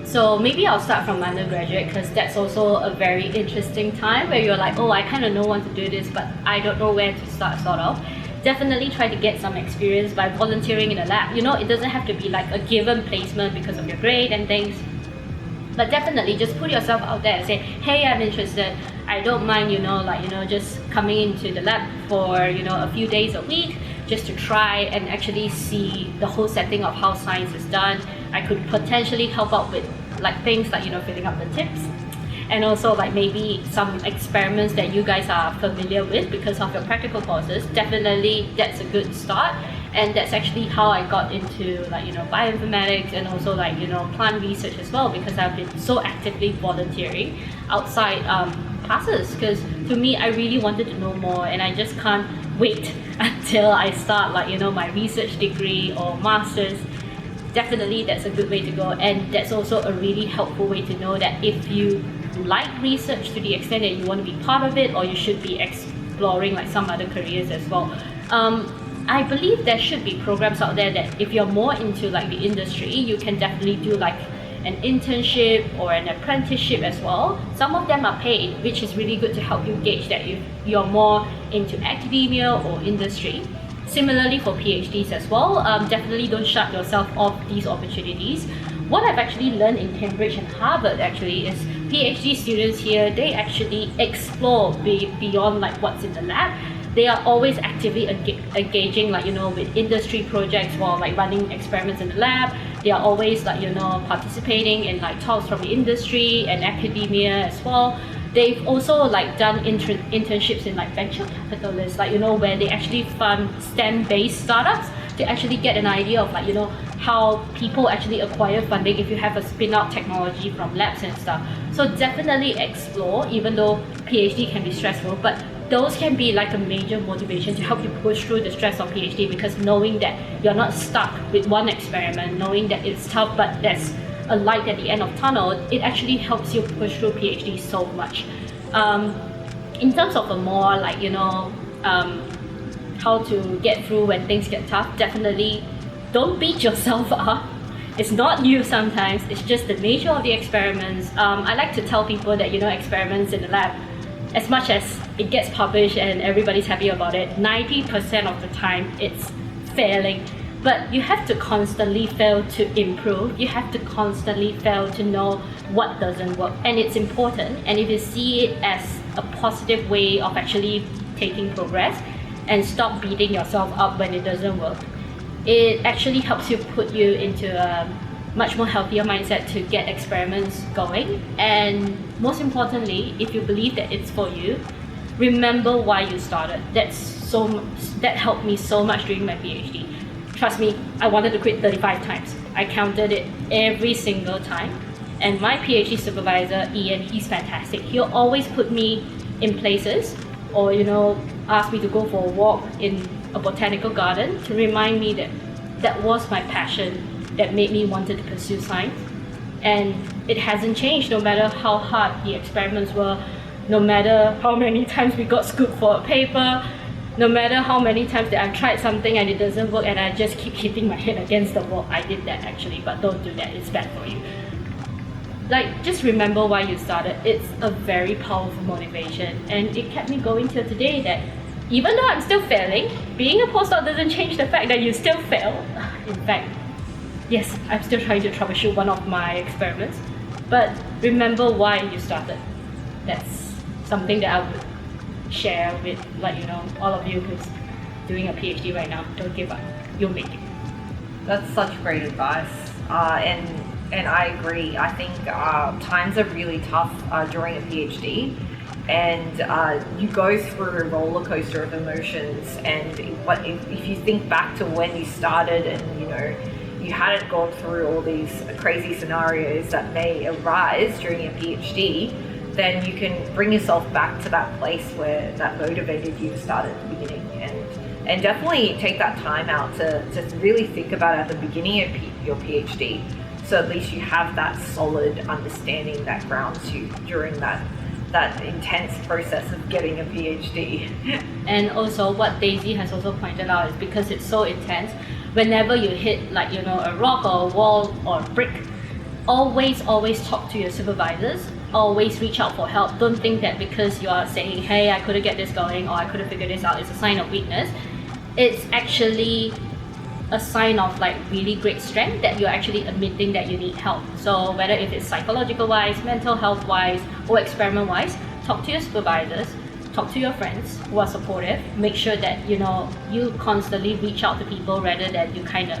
So maybe I'll start from undergraduate, because that's also a very interesting time where you're like, oh, I kind of know want to do this, but I don't know where to start, sort of. Definitely try to get some experience by volunteering in a lab. You know, it doesn't have to be like a given placement because of your grade and things. But definitely just put yourself out there and say, hey, I'm interested. I don't mind, just coming into the lab for, a few days a week, just to try and actually see the whole setting of how science is done. I could potentially help out with like things like, filling up the tips, and also like maybe some experiments that you guys are familiar with because of your practical courses. Definitely that's a good start. And that's actually how I got into bioinformatics and also plant research as well, because I've been so actively volunteering outside classes, because to me I really wanted to know more, and I just can't wait until I start my research degree or master's. Definitely that's a good way to go, and that's also a really helpful way to know that if you like research to the extent that you want to be part of it, or you should be exploring like some other careers as well. I believe there should be programs out there that if you're more into like the industry, you can definitely do like an internship or an apprenticeship as well. Some of them are paid, which is really good to help you gauge that if you're more into academia or industry. Similarly for PhDs as well, definitely don't shut yourself off these opportunities. What I've actually learned in Cambridge and Harvard actually is PhD students here, they actually explore beyond like what's in the lab. They are always actively engaging with industry projects while like running experiments in the lab. They are always participating in like talks from the industry and academia as well. They've also like done internships in like venture capitalists, where they actually fund STEM-based startups to actually get an idea of how people actually acquire funding if you have a spin-out technology from labs and stuff. So definitely explore, even though PhD can be stressful, but those can be like a major motivation to help you push through the stress of PhD, because knowing that you're not stuck with one experiment, knowing that it's tough but there's a light at the end of tunnel, it actually helps you push through PhD so much. In terms of a more how to get through when things get tough, definitely don't beat yourself up. It's not you sometimes, it's just the nature of the experiments. I like to tell people that experiments in the lab, as much as it gets published and everybody's happy about it, 90% of the time it's failing. But you have to constantly fail to improve. You have to constantly fail to know what doesn't work. And it's important. And if you see it as a positive way of actually taking progress and stop beating yourself up when it doesn't work, it actually helps you put you into a much more healthier mindset to get experiments going. And most importantly, if you believe that it's for you, remember why you started. That helped me so much during my PhD. Trust me, I wanted to quit 35 times. I counted it every single time. And my PhD supervisor, Ian, he's fantastic. He'll always put me in places, or ask me to go for a walk in a botanical garden to remind me that that was my passion that made me wanted to pursue science. And it hasn't changed, no matter how hard the experiments were, no matter how many times we got scooped for a paper, no matter how many times that I've tried something and it doesn't work and I just keep hitting my head against the wall. I did that actually, but don't do that, it's bad for you. Just remember why you started. It's a very powerful motivation, and it kept me going till today, that even though I'm still failing, being a postdoc doesn't change the fact that you still fail. In fact, yes, I'm still trying to troubleshoot one of my experiments, but remember why you started. That's something that I would share with all of you who's doing a PhD right now. Don't give up, you'll make it. That's such great advice. and I agree. I think times are really tough during a PhD, and you go through a roller coaster of emotions. And if you think back to when you started, and you hadn't gone through all these crazy scenarios that may arise during a PhD, then you can bring yourself back to that place where that motivated you to start at the beginning, and definitely take that time out to really think about it at the beginning of your PhD, so at least you have that solid understanding that grounds you during that intense process of getting a PhD. And also what Daisy has also pointed out is because it's so intense, whenever you hit a rock or a wall or a brick, always talk to your supervisors, always reach out for help. Don't think that because you are saying, hey, I couldn't get this going or I couldn't figure this out, it's a sign of weakness. It's actually a sign of really great strength that you're actually admitting that you need help. So whether if it's psychological wise, mental health wise, or experiment wise, talk to your supervisors, talk to your friends who are supportive. Make sure that you constantly reach out to people rather than you kind of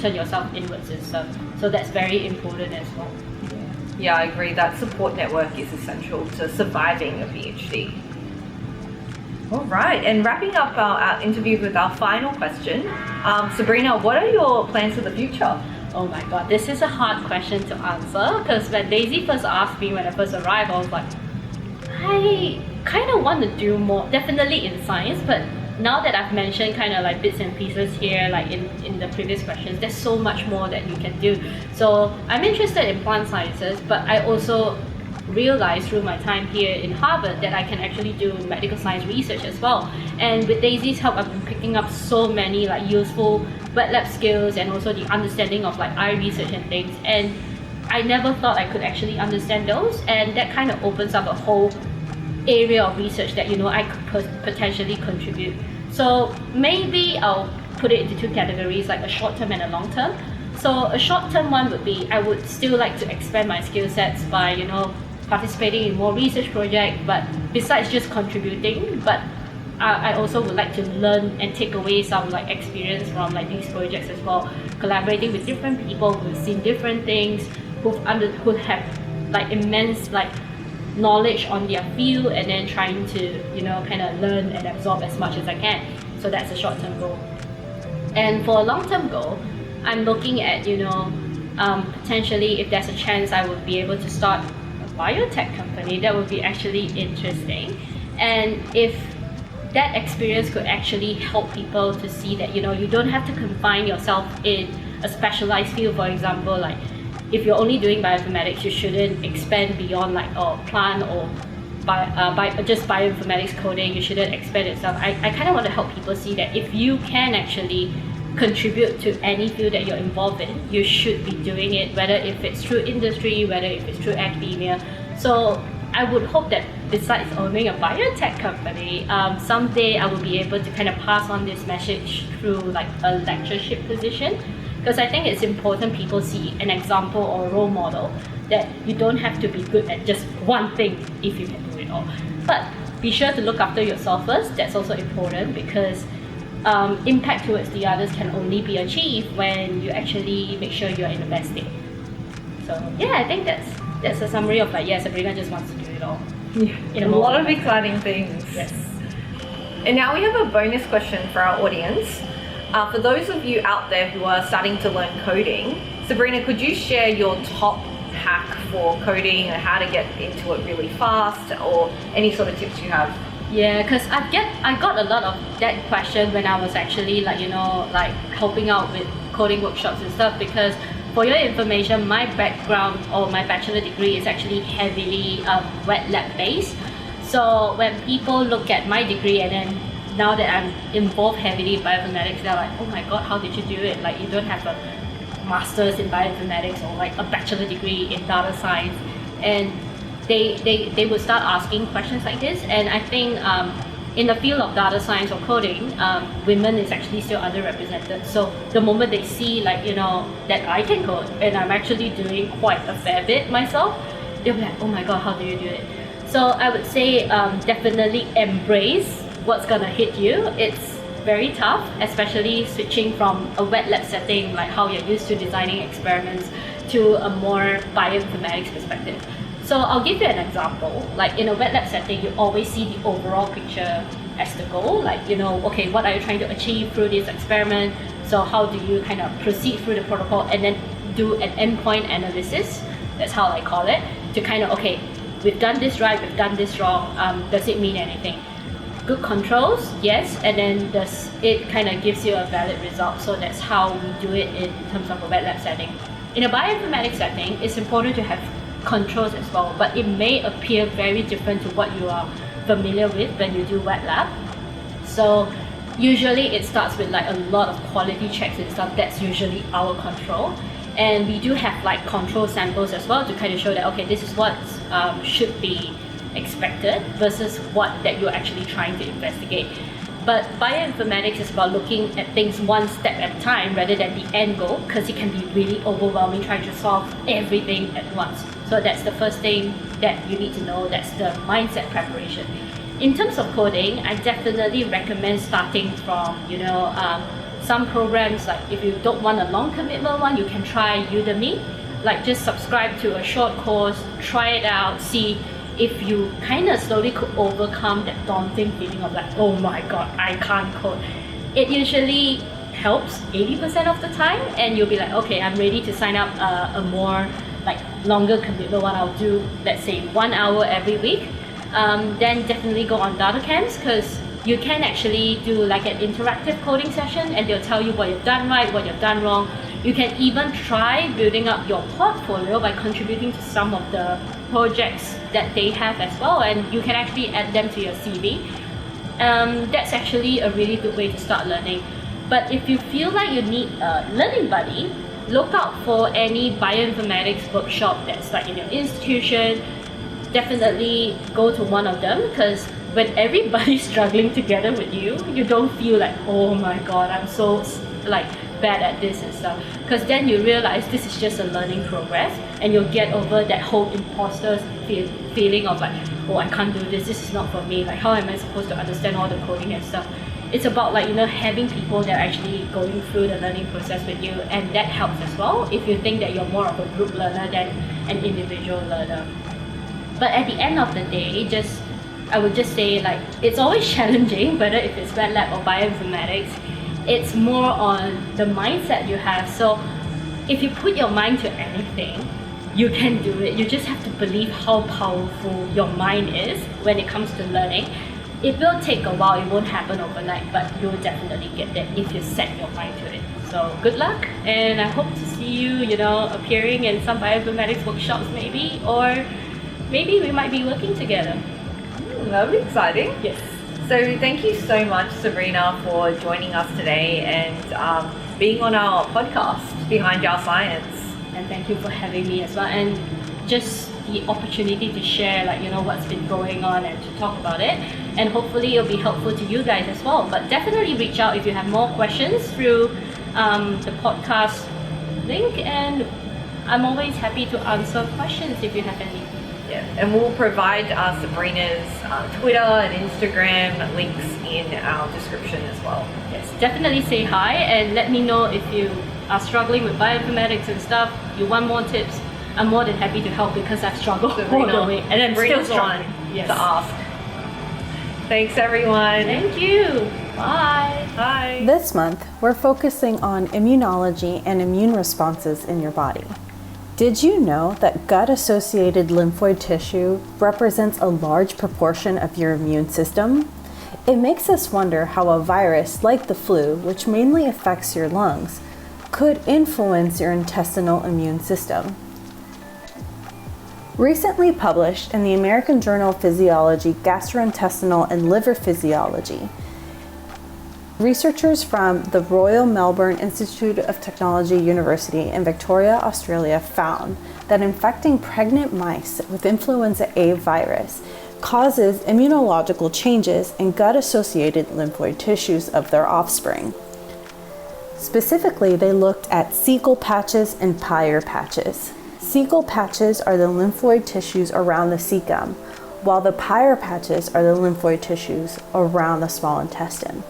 turn yourself inwards and stuff. So that's very important as well. Yeah, I agree. That support network is essential to surviving a PhD. All right, and wrapping up our interview with our final question, Sabrina, what are your plans for the future? Oh my god, this is a hard question to answer, because when Daisy first asked me when I first arrived, I was like, I kind of want to do more, definitely in science, but now that I've mentioned bits and pieces here, in the previous questions, there's so much more that you can do. So I'm interested in plant sciences, but I also realized through my time here in Harvard that I can actually do medical science research as well. And with Daisy's help, I've been picking up so many useful wet lab skills, and also the understanding of eye research and things. And I never thought I could actually understand those, and that kind of opens up a whole area of research that I could potentially contribute. So maybe I'll put it into two categories, a short term and a long term. So a short term one would be, I would still like to expand my skill sets by participating in more research projects, but besides just contributing, but I also would like to learn and take away some experience from these projects as well, collaborating with different people who've seen different things, who have immense knowledge on their field, and then trying to learn and absorb as much as I can. So that's a short-term goal. And for a long-term goal, I'm looking at potentially, if there's a chance, I would be able to start a biotech company. That would be actually interesting. And if that experience could actually help people to see that you don't have to confine yourself in a specialized field. For example, if you're only doing bioinformatics, you shouldn't expand beyond plant or just bioinformatics coding. You shouldn't expand itself. I kind of want to help people see that if you can actually contribute to any field that you're involved in, you should be doing it, whether if it's through industry, whether if it's through academia. So I would hope that besides owning a biotech company, someday I will be able to pass on this message through a lectureship position. Because I think it's important people see an example or a role model that you don't have to be good at just one thing if you can do it all. But be sure to look after yourself first. That's also important, because impact towards the others can only be achieved when you actually make sure you're in the best state. So yeah, I think that's a summary of Sabrina just wants to do it all. Yeah, a lot of exciting things. Yes. And now we have a bonus question for our audience. For those of you out there who are starting to learn coding, Sabrina, could you share your top hack for coding and how to get into it really fast, or any sort of tips you have? Yeah, because I got a lot of that question when I was actually helping out with coding workshops and stuff, because for your information, my background or my bachelor degree is actually heavily wet lab based. So when people look at my degree, and then now that I'm involved heavily in bioinformatics, they're like, oh my god, how did you do it? You don't have a master's in bioinformatics or a bachelor degree in data science. And they would start asking questions like this. And I think in the field of data science or coding, women is actually still underrepresented. So the moment they see that I can code, and I'm actually doing quite a fair bit myself, they'll be like, oh my god, how do you do it? So I would say definitely embrace what's gonna hit you. It's very tough, especially switching from a wet lab setting, like how you're used to designing experiments, to a more bioinformatics perspective. So I'll give you an example. Like in a wet lab setting, you always see the overall picture as the goal. Like, you know, okay, what are you trying to achieve through this experiment? So how do you kind of proceed through the protocol and then do an endpoint analysis? That's how I call it. To kind of, okay, we've done this right, we've done this wrong. Does it mean anything? Good controls, yes, and then it kind of gives you a valid result. So that's how we do it in terms of a wet lab setting. In a bioinformatics setting, it's important to have controls as well, but it may appear very different to what you are familiar with when you do wet lab. So usually it starts with like a lot of quality checks and stuff. That's usually our control. And we do have like control samples as well to kind of show that, okay, this is what should be expected versus what that you're actually trying to investigate. But bioinformatics is about looking at things one step at a time rather than the end goal, because it can be really overwhelming trying to solve everything at once. So that's the first thing that you need to know. That's the mindset preparation. In terms of coding, I definitely recommend starting from, some programs. Like if you don't want a long commitment one, you can try Udemy. Like just subscribe to a short course, try it out, see if you kind of slowly could overcome that daunting feeling of like, oh my god, I can't code. It usually helps 80% of the time, and you'll be like, okay, I'm ready to sign up a more like longer commitment one. I'll do, let's say, 1 hour every week. Then definitely go on data camps, because you can actually do like an interactive coding session and they'll tell you what you've done right, what you've done wrong. You can even try building up your portfolio by contributing to some of the projects that they have as well, and you can actually add them to your CV. That's actually a really good way to start learning. But if you feel like you need a learning buddy, look out for any bioinformatics workshop that's like in your institution. Definitely go to one of them, because when everybody's struggling together with you, you don't feel like, oh my god, I'm so like bad at this and stuff, because then you realize this is just a learning progress, and you'll get over that whole imposter feeling of like, oh, I can't do this is not for me, like how am I supposed to understand all the coding and stuff. It's about like, having people that are actually going through the learning process with you, and that helps as well if you think that you're more of a group learner than an individual learner. But at the end of the day, I would just say, like, it's always challenging, whether if it's wet lab or bioinformatics. It's more on the mindset you have. So if you put your mind to anything, you can do it. You just have to believe how powerful your mind is when it comes to learning. It will take a while, it won't happen overnight, but you'll definitely get there if you set your mind to it. So good luck, and I hope to see you, appearing in some bioinformatics workshops maybe, or maybe we might be working together. That'll be exciting. Yes. So thank you so much, Sabrina, for joining us today and being on our podcast, Behind Our Science. And thank you for having me as well, and just the opportunity to share what's been going on and to talk about it, and hopefully it'll be helpful to you guys as well. But definitely reach out if you have more questions through the podcast link, and I'm always happy to answer questions if you have any. Yeah, and we'll provide Sabrina's Twitter and Instagram links in our description as well. Yes, definitely say hi and let me know if you are struggling with bioinformatics and stuff, you want more tips. I'm more than happy to help, because I've struggled all the way, and I'm still struggling to ask. Thanks everyone. Thank you. Bye. Bye. This month, we're focusing on immunology and immune responses in your body. Did you know that gut-associated lymphoid tissue represents a large proportion of your immune system? It makes us wonder how a virus like the flu, which mainly affects your lungs, could influence your intestinal immune system. Recently published in the American Journal of Physiology, Gastrointestinal and Liver Physiology, researchers from the Royal Melbourne Institute of Technology University in Victoria, Australia found that infecting pregnant mice with influenza A virus causes immunological changes in gut-associated lymphoid tissues of their offspring. Specifically, they looked at cecal patches and Peyer's patches. Cecal patches are the lymphoid tissues around the cecum, while the Peyer's patches are the lymphoid tissues around the small intestine.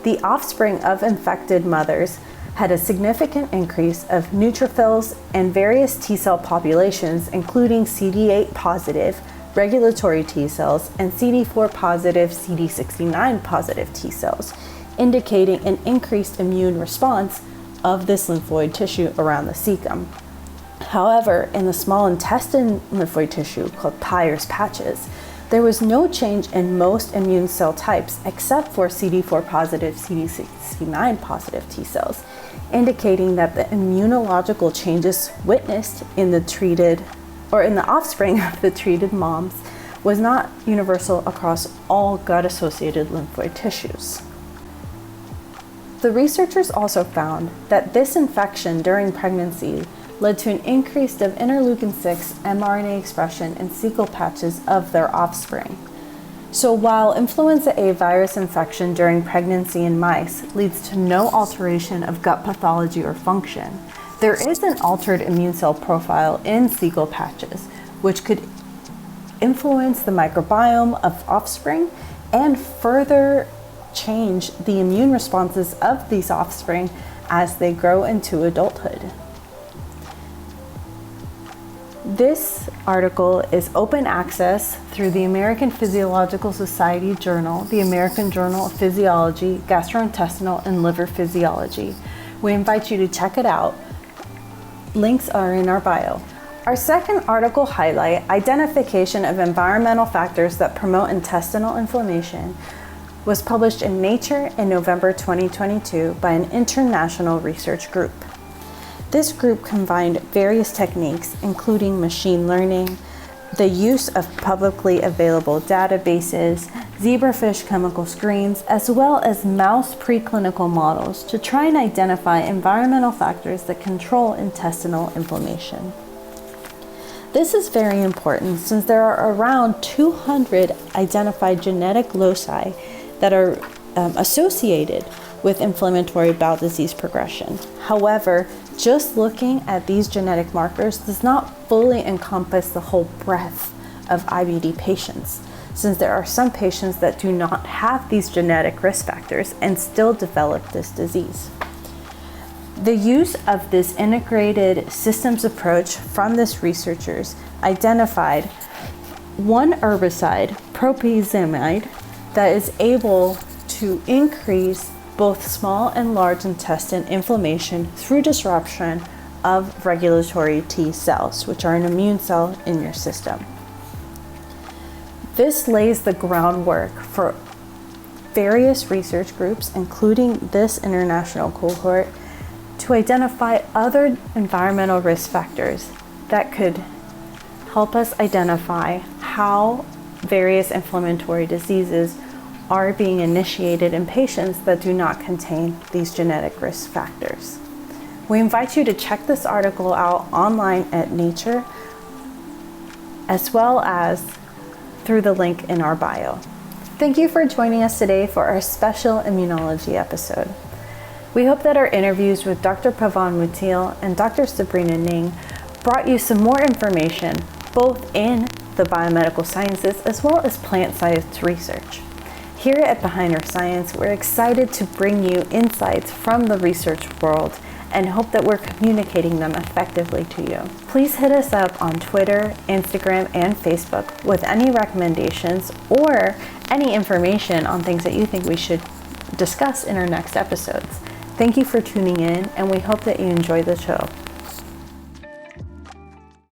the offspring of infected mothers had a significant increase of neutrophils and various T cell populations, including CD8 positive regulatory T cells and CD4 positive, CD69 positive T cells, indicating an increased immune response of this lymphoid tissue around the cecum. However, in the small intestine lymphoid tissue called Peyer's patches, there was no change in most immune cell types except for CD4 positive, CD69 positive T cells, indicating that the immunological changes witnessed in the treated or in the offspring of the treated moms was not universal across all gut-associated lymphoid tissues. The researchers also found that this infection during pregnancy led to an increase of interleukin-6 mRNA expression in cecal patches of their offspring. So while influenza A virus infection during pregnancy in mice leads to no alteration of gut pathology or function, there is an altered immune cell profile in cecal patches, which could influence the microbiome of offspring and further change the immune responses of these offspring as they grow into adulthood. This article is open access through the American Physiological Society Journal, the American Journal of Physiology, Gastrointestinal and Liver Physiology. We invite you to check it out. Links are in our bio. Our second article highlight identification of environmental factors that promote intestinal inflammation was published in Nature in November 2022 by an international research group. This group combined various techniques, including machine learning, the use of publicly available databases, zebrafish chemical screens, as well as mouse preclinical models to try and identify environmental factors that control intestinal inflammation. This is very important since there are around 200 identified genetic loci that are associated with inflammatory bowel disease progression. However, just looking at these genetic markers does not fully encompass the whole breadth of IBD patients, since there are some patients that do not have these genetic risk factors and still develop this disease. The use of this integrated systems approach from these researchers identified one herbicide, propionimide, that is able to increase both small and large intestine inflammation through disruption of regulatory T cells, which are an immune cell in your system. This lays the groundwork for various research groups, including this international cohort, to identify other environmental risk factors that could help us identify how various inflammatory diseases are being initiated in patients that do not contain these genetic risk factors. We invite you to check this article out online at Nature, as well as through the link in our bio. Thank you for joining us today for our special immunology episode. We hope that our interviews with Dr. Pavan Mutil and Dr. Sabrina Ng brought you some more information, both in the biomedical sciences as well as plant science research. Here at Behind Our Science, we're excited to bring you insights from the research world and hope that we're communicating them effectively to you. Please hit us up on Twitter, Instagram, and Facebook with any recommendations or any information on things that you think we should discuss in our next episodes. Thank you for tuning in, and we hope that you enjoy the show.